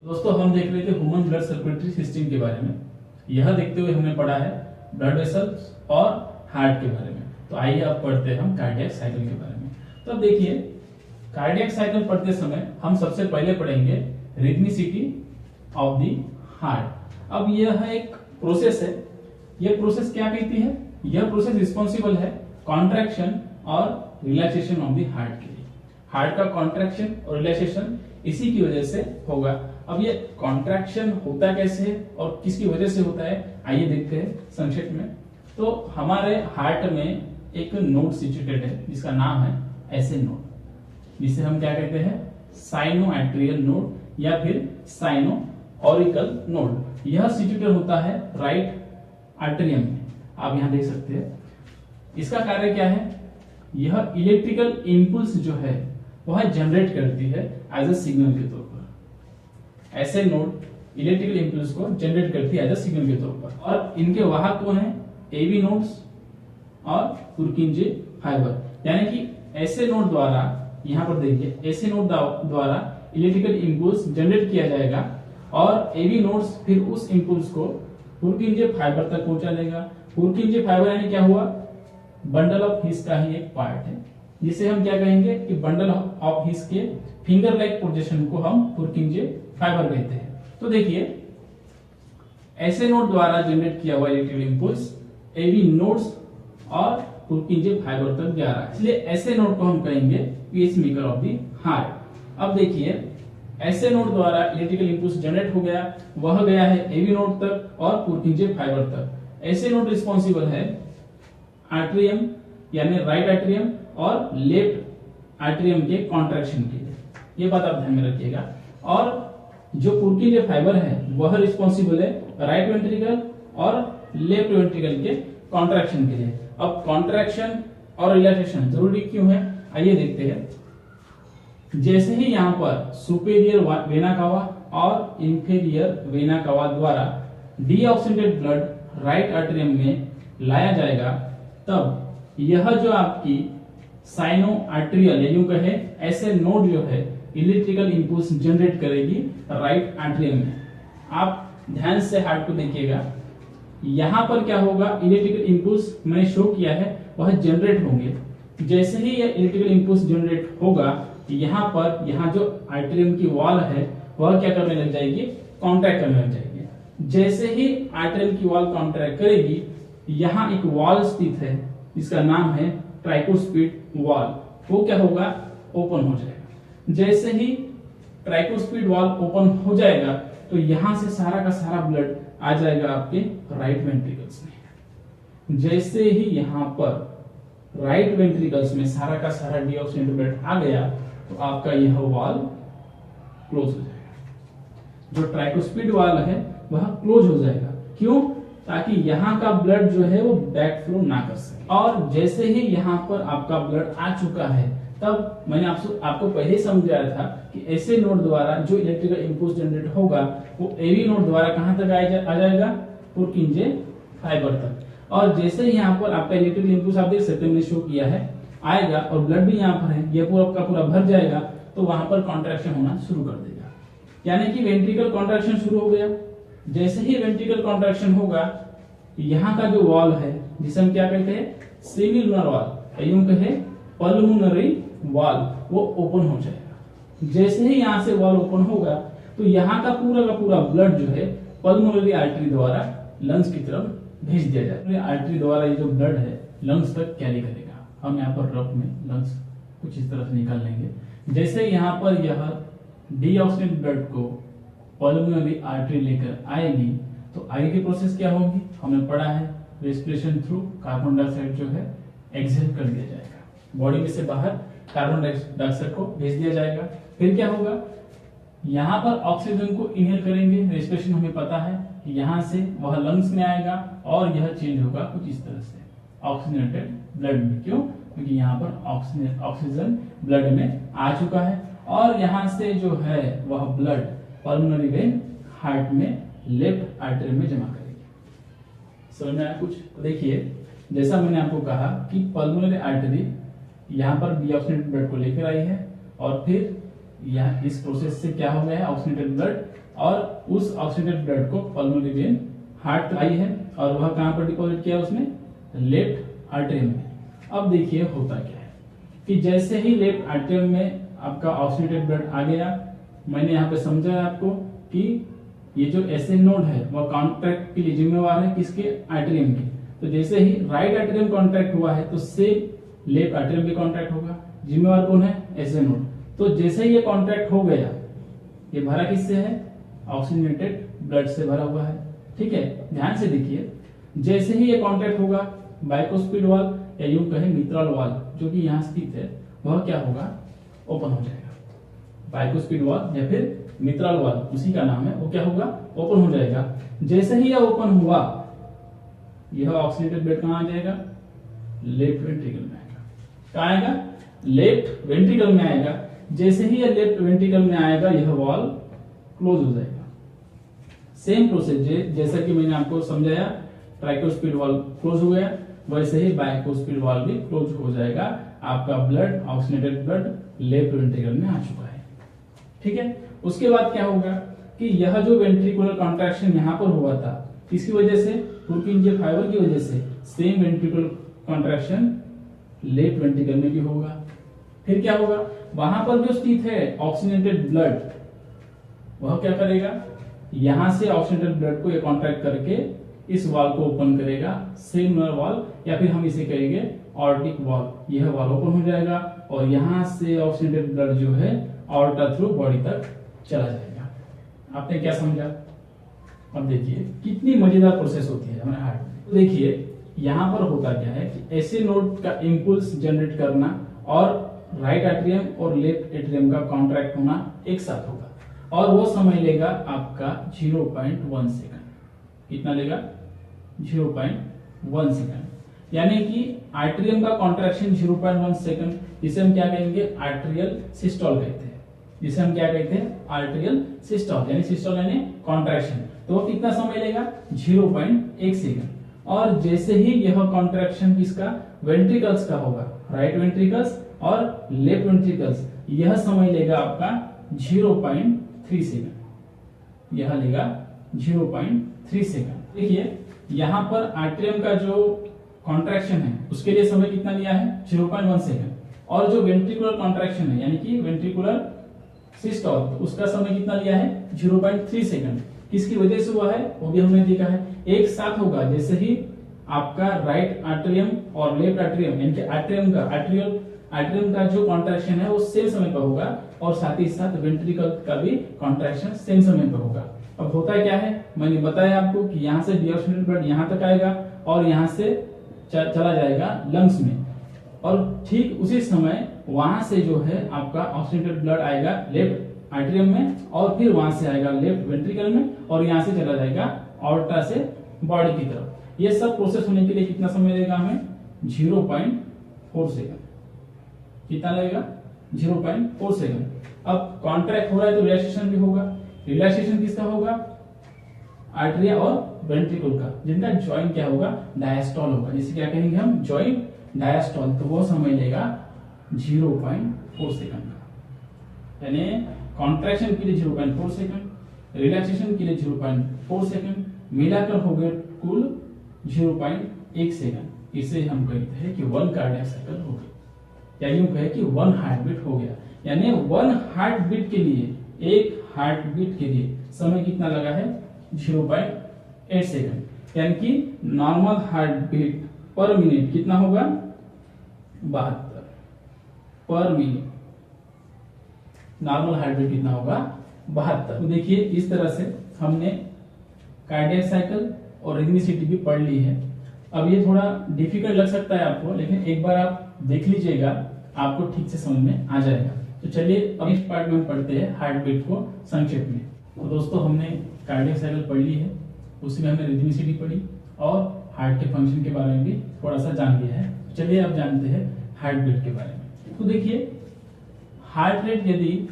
दोस्तों हम देख रहे थे ह्यूमन ब्लड सर्कुलेटरी सिस्टम के बारे में। यह देखते हुए हमने पढ़ा है ब्लड वेसल्स और हार्ट के बारे में। तो आइए अब पढ़ते हैं हम कार्डियक साइकिल के बारे में। तो अब देखिए, कार्डियक साइकिल पढ़ते समय हम सबसे पहले पढ़ेंगे रिदमिसिटी ऑफ द हार्ट। अब यह एक प्रोसेस है। यह प्रोसेस क्या कहती है? यह प्रोसेस रिस्पॉन्सिबल है कॉन्ट्रैक्शन और रिलैक्सेशन ऑफ द हार्ट के लिए। हार्ट का कॉन्ट्रैक्शन और रिलैक्सेशन इसी की वजह से होगा। अब ये कॉन्ट्रैक्शन होता कैसे है और किसकी वजह से होता है, आइए देखते हैं संक्षेप में। तो हमारे हार्ट में एक नोड सिचुएटेड है जिसका नाम है एसए नोड, जिसे हम क्या कहते हैं, साइनो आर्टेरियल नोड या फिर साइनो ऑरिकल नोड। यह सिचुएटेड होता है राइट आर्टेरियम में। आप यहां देख सकते हैं। इसका कार्य क्या है? यह इलेक्ट्रिकल इंपल्स जो है वह जनरेट करती है एज अ सिग्नल के तौर पर। ऐसे नोड इलेक्ट्रिकल इंपल्स को जनरेट करती है एज अ सिग्नल के तौर पर। और इनके वाहक कौन है? एवी नोड्स और पुरकिंजे फाइबर। यानी कि ऐसे नोड द्वारा, यहां पर देखिए, ऐसे नोड द्वारा इलेक्ट्रिकल इंपल्स जनरेट किया जाएगा और एवी नोड्स फिर उस इंपल्स को पुरकिंजे फाइबर तक पहुंचा देगा। पुरकिंजे फाइबर यानी क्या हुआ? बंडल ऑफ हिस का ही एक पार्ट है, जिसे हम क्या कहेंगे कि बंडल ऑफ हिस के फिंगर लाइक पोजीशन को हम पुरकिंजे फाइबर कहते हैं। तो देखिए, ऐसे नोड द्वारा जनरेट किया हुआ इलेक्ट्रिकल इंपल्स एवी नोड्स और पुरकिंजे फाइबर तक जा रहा है, इसलिए ऐसे नोड को हम कहेंगे पेसमेकर ऑफ द हार्ट। अब देखिए, ऐसे नोड द्वारा इलेक्ट्रिकल इंपल्स जनरेट हो गया, वह गया है एवी नोड तक और पुरकिंजे फाइबर तक। ऐसे नोड रिस्पॉन्सिबल है आर्टेरियम यानी राइट आर्टेरियम और लेफ्ट आर्टेरियम के कॉन्ट्रैक्शन के लिए। ये बात आप ध्यान में रखिएगा। और जो पुरकिंजे फाइबर है वह रिस्पॉन्सिबल है राइट वेंट्रिकल और लेफ्ट वेंट्रिकल के कॉन्ट्रैक्शन के लिए। अब कॉन्ट्रैक्शन और रिलैक्सेशन जरूरी क्यों है, आइए देखते हैं। जैसे ही यहाँ पर सुपेरियर वेना कावा और इंफीरियर वेना कावा द्वारा डीऑक्सीनेटेड ब्लड राइट आर्टेरियम में लाया जाएगा, तब यह जो आपकी साइनो आर्टेरियल या यूं कहे ऐसे नोड जो है इलेक्ट्रिकल इंपल्स जनरेट करेगी राइट आर्टेरियम में। आप ध्यान से हार्ट को देखिएगा। यहां पर क्या होगा? इलेक्ट्रिकल इंपल्स मैंने शो किया है वह जनरेट होंगे। जैसे ही यह इलेक्ट्रिकल इंपल्स जनरेट होगा, यहाँ पर यहाँ जो आर्टेरियम की वॉल है वह क्या करने लग जाएगी? कॉन्ट्रैक्ट करने लग जाएगी। जैसे ही आर्टेरियम की वॉल कॉन्ट्रैक्ट करेगी, यहाँ एक वॉल स्थित है जिसका नाम है ट्राइकोस्पिड वॉल, वो क्या होगा? ओपन हो जाएगा। जैसे ही ट्राइकोस्पिड वॉल ओपन हो जाएगा तो यहां से सारा का सारा ब्लड आ जाएगा आपके राइट वेंट्रिकल्स में। जैसे ही यहां पर राइट वेंट्रिकल्स में सारा का सारा डीऑक्सीनेटेड ब्लड आ गया तो आपका यह वॉल क्लोज हो जाएगा। जो ट्राइकोस्पिड वॉल है वह क्लोज हो जाएगा। क्यों? ताकि यहाँ का ब्लड जो है वो बैक फ्लो ना कर सके। और जैसे ही यहाँ पर आपका ब्लड आ चुका है, तब मैंने आपको पहले ही समझाया था कि ऐसे नोड द्वारा जो इलेक्ट्रिकल इंपल्स जनरेट होगा वो एवी नोड द्वारा कहां तक आ जाएगा? पुरकिंजे फाइबर तक। और जैसे ही यहाँ पर आपका इलेक्ट्रिकल इंपल्स, आप देख सकते हैं मैंने शो किया है, आएगा और ब्लड भी यहाँ पर है, यह पूरा का पूरा भर जाएगा, तो वहां पर कॉन्ट्रैक्शन होना शुरू कर देगा। यानी कि वेंट्रिकल कॉन्ट्रैक्शन शुरू हो गया। जैसे ही वेंट्रिकल कॉन्ट्रैक्शन होगा, यहाँ का जो वॉल है जिसे हम क्या कहते हैं? सेमिलुनर वॉल, यूं कहे पल्मोनरी वॉल, वो ओपन हो जाएगा। जैसे ही यहाँ से वॉल ओपन होगा तो यहाँ का पूरा ब्लड जो है पल्मोनरी आर्टरी द्वारा लंग्स की तरफ भेज दिया जाएगा। आर्टरी द्वारा ये जो ब्लड है लंग्स तक कैरी करेगा। हम यहाँ पर रफ में लंग्स कुछ इस तरह से निकाल लेंगे। जैसे यहाँ पर यह डीऑक्सीनेटेड ब्लड को पल्मोनरी आर्टरी लेकर आएगी तो आगे की प्रोसेस क्या होगी? हमने पढ़ा है रेस्पिरेशन थ्रू कार्बन डाइऑक्साइड जो है एक्सहेल कर दिया जाएगा। बॉडी में से बाहर कार्बन डाइऑक्साइड को भेज दिया जाएगा। फिर क्या होगा? यहाँ पर ऑक्सीजन को इनहेल करेंगे। रेस्पिरेशन हमें पता है, यहाँ से वह लंग्स में आएगा और यह चेंज होगा कुछ इस तरह से ऑक्सीजनेटेड ब्लड में। क्यों? क्योंकि यहाँ पर ऑक्सीजन ब्लड में आ चुका है और यहाँ से जो है वह ब्लड पल्मोनरी वेन हार्ट में लेफ्ट आर्टरी में जमा करेगी। समझ में आया कुछ? तो देखिए, जैसा मैंने आपको कहा कि पल्मोनरी आर्टरी यहाँ पर डीऑक्सीनेटेड ब्लड को लेकर आई है और फिर यह इस प्रोसेस से क्या हो गया है? ऑक्सीनेटेड ब्लड और उस ऑक्सीडेटेड ब्लड को पल्मोनरी वेन हार्ट आई है और वह कहां पर डिपॉजिट किया उसने, लेफ्ट आर्टरियम में। अब देखिए होता क्या है कि जैसे ही लेफ्ट आर्टरियम में आपका ऑक्सीडेटेड ब्लड आ गया, मैंने यहाँ पे समझाया आपको कि ये जो एसए नोड है वह कॉन्ट्रैक्ट के लिए जिम्मेवार है किसके, आर्टरियम के। तो जैसे ही राइट आर्टरियम कॉन्ट्रैक्ट हुआ है तो सेम लेफ्ट आर्टरियम भी कॉन्ट्रैक्ट होगा। जिम्मेवार कौन है, एसए नोड। तो जैसे ही ये कॉन्ट्रैक्ट हो गया, ये भरा किससे है, ऑक्सीजनेटेड ब्लड से भरा हुआ है। ठीक है, ध्यान से देखिए, जैसे ही ये कॉन्ट्रैक्ट होगा बाइकुस्पिड वाल्व या यूं कहें मित्रल वाल्व जो कि यहाँ स्थित है वह क्या होगा, ओपन हो जाएगा। बाइकुस्पिड वाल्व या फिर मित्रल वाल्व उसी का नाम है, वो क्या होगा, ओपन हो जाएगा। जैसे ही यह ओपन हुआ, यह ऑक्सीडेटेड ब्लड कहां आ जाएगा, लेफ्ट वेंट्रिकल में आएगा। कहां आएगा, लेफ्ट वेंट्रिकल में आएगा। जैसे ही यह लेफ्ट वेंट्रिकल में आएगा, यह वाल्व क्लोज हो जाएगा। सेम प्रोसेस जैसा कि मैंने आपको समझाया, ट्राइकोस्पिड वाल्व क्लोज हो गया, वैसे ही बाइकोस्पिड वाल्व भी क्लोज हो जाएगा। आपका blood, oxidated blood left ventricle में आ चुका है। ठीक है, उसके बाद क्या होगा कि यह जो वेंट्रिकुलर कॉन्ट्रैक्शन यहाँ पर हुआ था, किसकी वजह से, पुरकिंजे फाइबर की वजह से, same ventricular contraction left ventricle में भी होगा। फिर क्या होगा, वहां पर जो स्थित है ऑक्सीजनेटेड ब्लड, वह क्या करेगा, यहां से ऑक्सीजनेटेड ब्लड को ये कॉन्ट्रैक्ट करके इस वाल्व को ओपन करेगा, सेलुलर वाल्व या फिर हम इसे कहेंगे ऑर्टिक वाल्व। यह वाल्व ओपन हो जाएगा और यहां से ऑक्सीजनेटेड ब्लड जो है ऑर्टा थ्रू बॉडी तक चला जाएगा। आपने क्या समझा, अब देखिए कितनी मजेदार प्रोसेस होती है हमारे हार्ट में। तो देखिए यहाँ पर होता क्या है कि ऐसे नोड का इम्पल्स जनरेट करना और राइट एट्रियम और लेफ्ट एट्रियम का कॉन्ट्रैक्ट होना एक साथ होगा और वो समय लेगा आपका 0.1 सेकंड। कितना लेगा, 0.1 सेकंड। यानी कि आर्टरियम का कॉन्ट्रैक्शन 0.1 सेकंड, जिसे हम क्या कहेंगे, आर्टरियल सिस्टोल कहते हैं। जिसे हम क्या कहते हैं, आर्टरियल सिस्टोल, यानी सिस्टोल यानी कॉन्ट्रैक्शन। तो वो कितना समय लेगा, 0.1 सेकंड। और जैसे ही यह कॉन्ट्रैक्शन किसका, वेंट्रिकल्स का होगा, राइट वेंट्रिकल्स और लेफ्ट वेंट्रिकल्स, यह समय लेगा आपका 0.3 सेकंड। यह लेगा 0.3 सेकंड। देखिए यहां पर आर्टरियम का जो कॉन्ट्रैक्शन है उसके लिए समय कितना लिया है, 0.1 सेकंड। और जो वेंट्रिकुलर कॉन्ट्रैक्शन है यानी कि वेंट्रिकुलर सिस्टोल, तो उसका समय कितना लिया है, 0.3 सेकंड। किसकी वजह से हुआ है वो भी हमने देखा है। एक साथ होगा, जैसे ही आपका राइट आर्टरियम और लेफ्ट आर्टरियम यानी कि आर्टरियम का जो कॉन्ट्रैक्शन है वो सेम समय पर होगा और साथ ही साथ वेंट्रिकल का भी कॉन्ट्रैक्शन सेम समय पर होगा। अब होता क्या है, मैंने बताया आपको कि यहाँ से डीऑक्सीजनेटेड ब्लड यहाँ तक आएगा और यहाँ से चला जाएगा लंग्स में, और ठीक उसी समय वहां से जो है आपका ऑक्सीजनेटेड ब्लड आएगा लेफ्ट आर्टरियम में और फिर वहां से आएगा लेफ्ट वेंट्रिकल में और यहाँ से चला जाएगा ऑर्टा से बॉडी की तरफ। ये सब प्रोसेस होने के लिए कितना समय लगेगा हमें, 0.4 सेकंड। कितना लगेगा, 0.4 सेकंड। अब कॉन्ट्रैक्ट हो रहा है तो रिलैक्सेशन भी होगा। रिलैक्सेशन किसका होगा, आर्टरिया और वेंट्रिकल का, जिनका जॉइंट क्या होगा, डायस्टॉल होगा। जिसे क्या कहेंगे हम, जॉइंट डायस्टॉल। तो वो समय लेगा 0.4 सेकंड का। यानी कॉन्ट्रैक्शन के लिए 0.4 सेकंड, रिलैक्सेशन के लिए 0.4 सेकंड, मिलाकर हो गए कुल 0.1 सेकंड। इसे हम कहते हैं कि 1 कार्डियक साइकिल हो गया, या यूं कहे कि 1 हार्ट बीट हो गया। यानी 1 हार्ट बीट के लिए, एक हार्ट बीट के लिए समय कितना लगा है, 0.8 सेकंड। यानी कि normal heartbeat per minute कितना होगा, 72 पर मिनट। नॉर्मल हार्ट बीट कितना होगा, 72। तो देखिए इस तरह से हमने कार्डियक साइकिल और रिदमिसिटी भी पढ़ ली है। अब ये थोड़ा डिफिकल्ट लग सकता है आपको, लेकिन एक बार आप देख लीजिएगा, आपको ठीक से समझ में आ जाएगा। तो चलिए अब इस पार्ट में हम पढ़ते हैं हार्ट बीट को संक्षेप में। तो दोस्तों हमने कार्डियक साइकिल पढ़ ली है, उसमें हमने रिदमिसिटी पढ़ी और हार्ट के फंक्शन के बारे में भी थोड़ा सा जान लिया है। चलिए अब जानते हैं हार्ट बीट के बारे में। तो देखिए हार्ट रेट यदि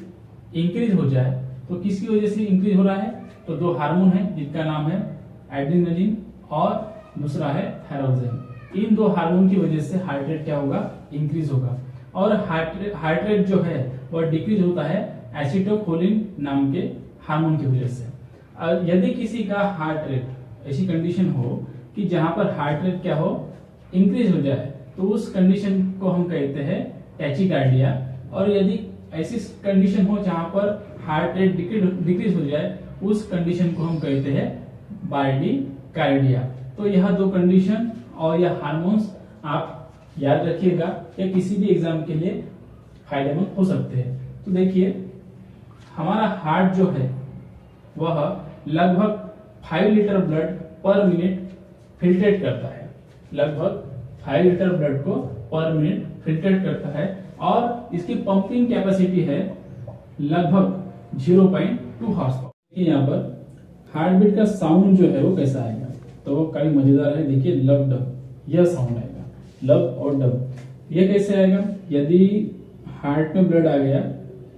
इंक्रीज हो जाए तो किसकी वजह से इंक्रीज हो रहा है, तो दो हार्मोन है जिनका नाम है एड्रेनलिन और दूसरा है थायरोक्सिन। इन दो हार्मोन की वजह से हार्ट रेट क्या होगा, इंक्रीज होगा। और हार्ट रेट जो है वह डिक्रीज होता है एसिटोकोलिन नाम के हार्मोन की वजह से। यदि किसी का हार्ट रेट ऐसी कंडीशन हो कि जहां पर हार्ट रेट क्या हो, इंक्रीज हो जाए, तो उस कंडीशन को हम कहते हैं टैचिकार्डिया। और यदि ऐसी कंडीशन हो जहां पर हार्ट रेट डिक्रीज हो जाए, उस कंडीशन को हम कहते हैं बार्डिकार्डिया। तो यह दो कंडीशन और यह हार्मोन्स आप याद रखिएगा, या किसी भी एग्जाम के लिए फायदेमंद हो सकते हैं। तो देखिए, हमारा हार्ट जो है वह लगभग 5 लीटर ब्लड पर मिनट फिल्ट्रेट करता है, लगभग 5 लीटर ब्लड को पर मिनट फिल्ट्रेट करता है, और इसकी पंपिंग कैपेसिटी है लगभग 0.2 हॉर्स पावर। यहाँ पर हार्ट बीट का साउंड जो है वो कैसा आएगा, तो वो काफी मजेदार है। देखिए, लब डब यह साउंड आएगा, लब और डब। ये कैसे आएगा, यदि हार्ट में ब्लड आ गया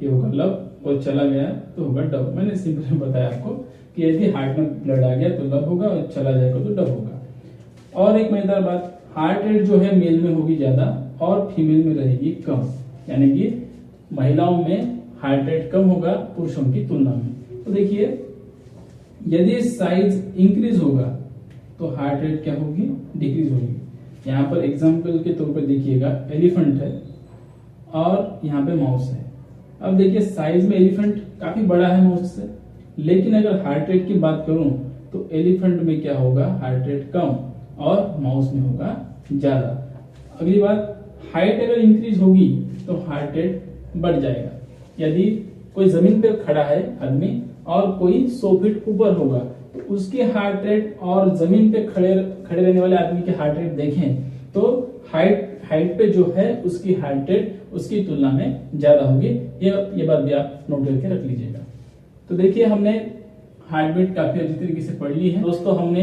ये होगा लब, और चला गया तो होगा डब। मैंने सिंपल बताया आपको कि यदि हार्ट में ब्लड आ गया तो लब होगा, और चला जाएगा तो डब होगा। और एक मजेदार बात, हार्ट रेट जो है मेल में होगी ज्यादा और फीमेल में रहेगी कम, यानी कि महिलाओं में हार्ट रेट कम होगा पुरुषों की तुलना में। तो देखिए, यदि साइज इंक्रीज होगा तो हार्ट रेट क्या होगी, डिक्रीज होगी। यहाँ पर एग्जांपल के तौर पर देखिएगा, एलिफेंट है और यहाँ पे माउस है। अब देखिए, साइज में एलिफेंट काफी बड़ा है माउस से, लेकिन अगर हार्ट रेट की बात करूं तो एलिफेंट में क्या होगा, हार्ट रेट कम और माउस में होगा ज्यादा। अगली बात, हाइट अगर इंक्रीज होगी तो हार्ट रेट बढ़ जाएगा। यदि कोई जमीन पे खड़ा है आदमी और कोई 100 फीट ऊपर होगा, तो उसके हार्ट रेट और जमीन पे खड़े रहने वाले आदमी के हार्ट रेट देखें तो हाइट पे जो है उसकी हार्ट रेट उसकी तुलना में ज्यादा होगी। ये बात भी आप नोट करके रख लीजिएगा। तो देखिए, हमने हार्ट बीट काफी अच्छी तरीके से पढ़ ली है दोस्तों। हमने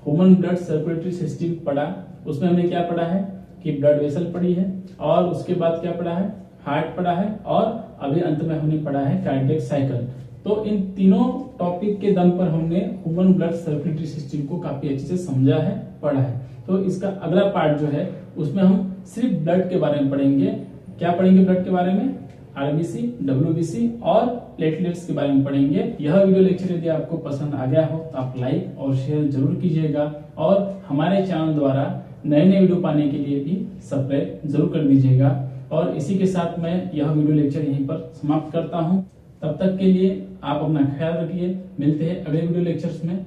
ह्यूमन ब्लड सर्कुलेटरी सिस्टम पढ़ा, उसमें हमने क्या पढ़ा है कि ब्लड वेसल पढ़ी है, और उसके बाद क्या पढ़ा है, हार्ट पढ़ा है, और अभी अंत में हमने पढ़ा है कार्डियक साइकिल। तो इन तीनों टॉपिक के दम पर हमने ह्यूमन ब्लड सर्कुलेटरी सिस्टम को काफी अच्छे से समझा है, पढ़ा है। तो इसका अगला पार्ट जो है उसमें हम सिर्फ ब्लड के बारे में पढ़ेंगे। क्या पढ़ेंगे ब्लड के बारे में, आरबीसी, डब्ल्यूबीसी और प्लेटलेट्स के बारे में पढ़ेंगे। यह वीडियो लेक्चर यदि आपको पसंद आ गया हो तो आप लाइक और शेयर जरूर कीजिएगा, और हमारे चैनल द्वारा नए नए वीडियो पाने के लिए भी सब्सक्राइब जरूर कर दीजिएगा। और इसी के साथ मैं यह वीडियो लेक्चर यहीं पर समाप्त करता हूं। तब तक के लिए आप अपना ख्याल रखिए, मिलते हैं अगले वीडियो लेक्चर्स में।